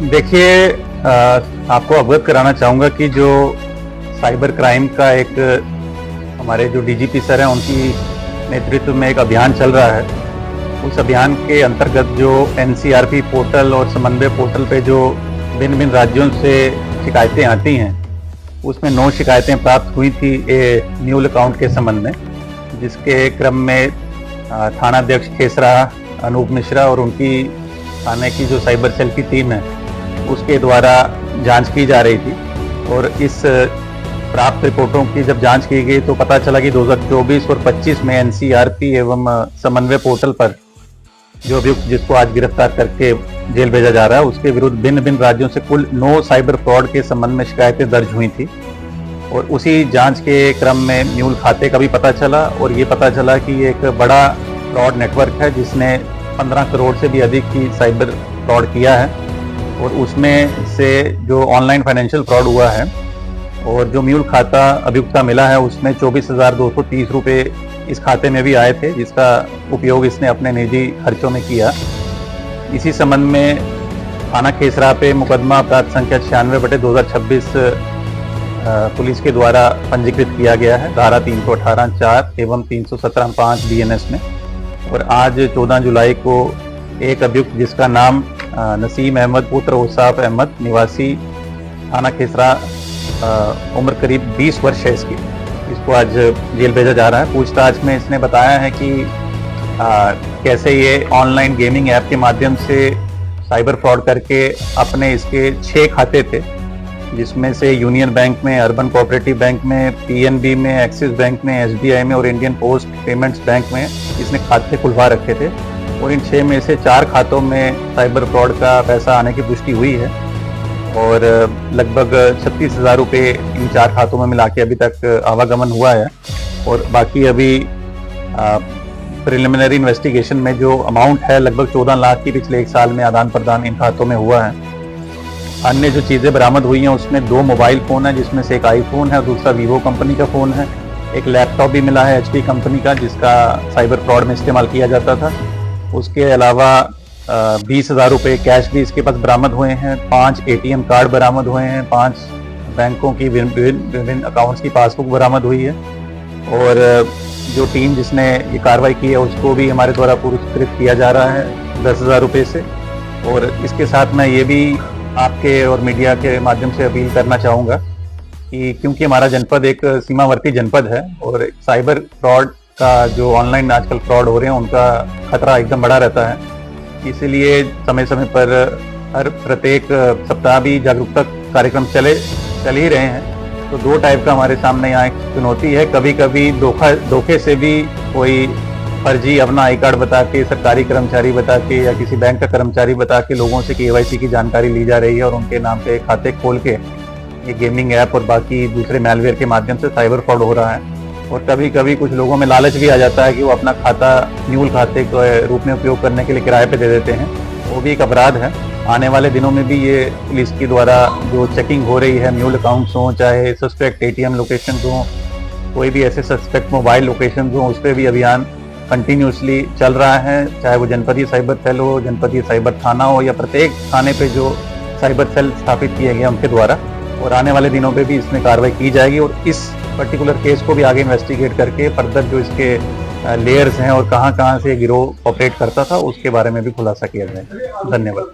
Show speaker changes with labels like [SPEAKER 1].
[SPEAKER 1] देखिए, आपको अवगत कराना चाहूँगा कि जो साइबर क्राइम का एक हमारे जो डीजीपी सर हैं उनकी नेतृत्व में एक अभियान चल रहा है। उस अभियान के अंतर्गत जो एनसीआरपी पोर्टल और समन्वय पोर्टल पे जो भिन्न-भिन्न राज्यों से शिकायतें आती हैं, उसमें 9 शिकायतें प्राप्त हुई थी म्यूल अकाउंट के संबंध में, जिसके क्रम में थानाध्यक्ष खेसरा अनूप मिश्रा और उनकी थाने की जो साइबर सेल की टीम है उसके द्वारा जांच की जा रही थी। और इस प्राप्त रिपोर्टों की जब जांच की गई तो पता चला कि 2024 और 25 में एनसीआरपी एवं समन्वय पोर्टल पर जो अभियुक्त जिसको आज गिरफ्तार करके जेल भेजा जा रहा है उसके विरुद्ध भिन्न भिन्न राज्यों से कुल 9 साइबर फ्रॉड के संबंध में शिकायतें दर्ज हुई थी। और उसी जांच के क्रम में म्यूल खाते का भी पता चला और ये पता चला कि ये एक बड़ा फ्रॉड नेटवर्क है जिसने 15 करोड़ से भी अधिक की साइबर फ्रॉड किया है। और उसमें से जो ऑनलाइन फाइनेंशियल फ्रॉड हुआ है और जो म्यूल खाता अभियुक्त का मिला है उसमें 24,230 रुपये इस खाते में भी आए थे, जिसका उपयोग इसने अपने निजी खर्चों में किया। इसी संबंध में थाना खेसरा पे मुकदमा अपराध संख्या 96/2026 पुलिस के द्वारा पंजीकृत किया गया है धारा 318(4) एवं 317(5) बीएनएस में। और आज 14 जुलाई को एक अभियुक्त जिसका नाम नसीम अहमद पुत्र औसाफ अहमद निवासी थाना खेसरा, उम्र करीब 20 वर्ष है इसको आज जेल भेजा जा रहा है। पूछताछ में इसने बताया है कि कैसे ये ऑनलाइन गेमिंग ऐप के माध्यम से साइबर फ्रॉड करके अपने इसके 6 खाते थे, जिसमें से यूनियन बैंक में, अर्बन कोऑपरेटिव बैंक में, पीएनबी में, एक्सिस बैंक में, एसबीआई में और इंडियन पोस्ट पेमेंट्स बैंक में इसने खाते खुलवा रखे थे। और इन 6 में से 4 खातों में साइबर फ्रॉड का पैसा आने की पुष्टि हुई है और लगभग 36,000 रुपये इन 4 खातों में मिला के अभी तक आवागमन हुआ है। और बाकी अभी प्रिलिमिनरी इन्वेस्टिगेशन में जो अमाउंट है लगभग 14 लाख की पिछले 1 साल में आदान प्रदान इन खातों में हुआ है। अन्य जो चीज़ें बरामद हुई हैं उसमें 2 मोबाइल फ़ोन है, जिसमें से एक आईफोन है और दूसरा वीवो कंपनी का फ़ोन है। एक लैपटॉप भी मिला है एचपी कंपनी का, जिसका साइबर फ्रॉड में इस्तेमाल किया जाता था। उसके अलावा 20,000 रुपये कैश भी इसके पास बरामद हुए हैं। 5 एटीएम कार्ड बरामद हुए हैं। 5 बैंकों की विभिन्न अकाउंट्स की पासबुक बरामद हुई है। और जो टीम जिसने ये कार्रवाई की है उसको भी हमारे द्वारा पुरस्कृत किया जा रहा है 10,000 रुपये से। और इसके साथ मैं ये भी आपके और मीडिया के माध्यम से अपील करना चाहूँगा कि क्योंकि हमारा जनपद एक सीमावर्ती जनपद है और साइबर फ्रॉड का जो ऑनलाइन आजकल फ्रॉड हो रहे हैं उनका खतरा एकदम बढ़ा रहता है, इसीलिए समय समय पर हर प्रत्येक सप्ताह भी जागरूकता कार्यक्रम चल ही रहे हैं। तो 2 टाइप का हमारे सामने यहाँ एक चुनौती है। कभी कभी धोखे से भी कोई फर्जी अपना आई कार्ड बता के, सरकारी कर्मचारी बता के या किसी बैंक का कर्मचारी बता के लोगों से केवाईसी की जानकारी ली जा रही है और उनके नाम पे खाते खोल के ये गेमिंग ऐप और बाकी दूसरे मैलवेयर के माध्यम से साइबर फ्रॉड हो रहा है। और कभी कभी कुछ लोगों में लालच भी आ जाता है कि वो अपना खाता म्यूल खाते के रूप में उपयोग करने के लिए किराए पे दे देते हैं, वो भी एक अपराध है। आने वाले दिनों में भी ये पुलिस के द्वारा जो चेकिंग हो रही है, म्यूल अकाउंट्स हों, चाहे सस्पेक्ट एटीएम लोकेशन हों, कोई भी ऐसे सस्पेक्ट मोबाइल लोकेशन हों, उस पर भी अभियान कंटिन्यूसली चल रहा है। चाहे वो जनपदीय साइबर सेल हो, जनपदीय साइबर थाना हो या प्रत्येक थाने पे जो साइबर सेल स्थापित किए गए उनके द्वारा। और आने वाले दिनों पे भी इसमें कार्रवाई की जाएगी और इस पर्टिकुलर केस को भी आगे इन्वेस्टिगेट करके फर्दर जो इसके लेयर्स हैं और कहाँ कहाँ से गिरोह ऑपरेट करता था उसके बारे में भी खुलासा किया जाएगा। धन्यवाद।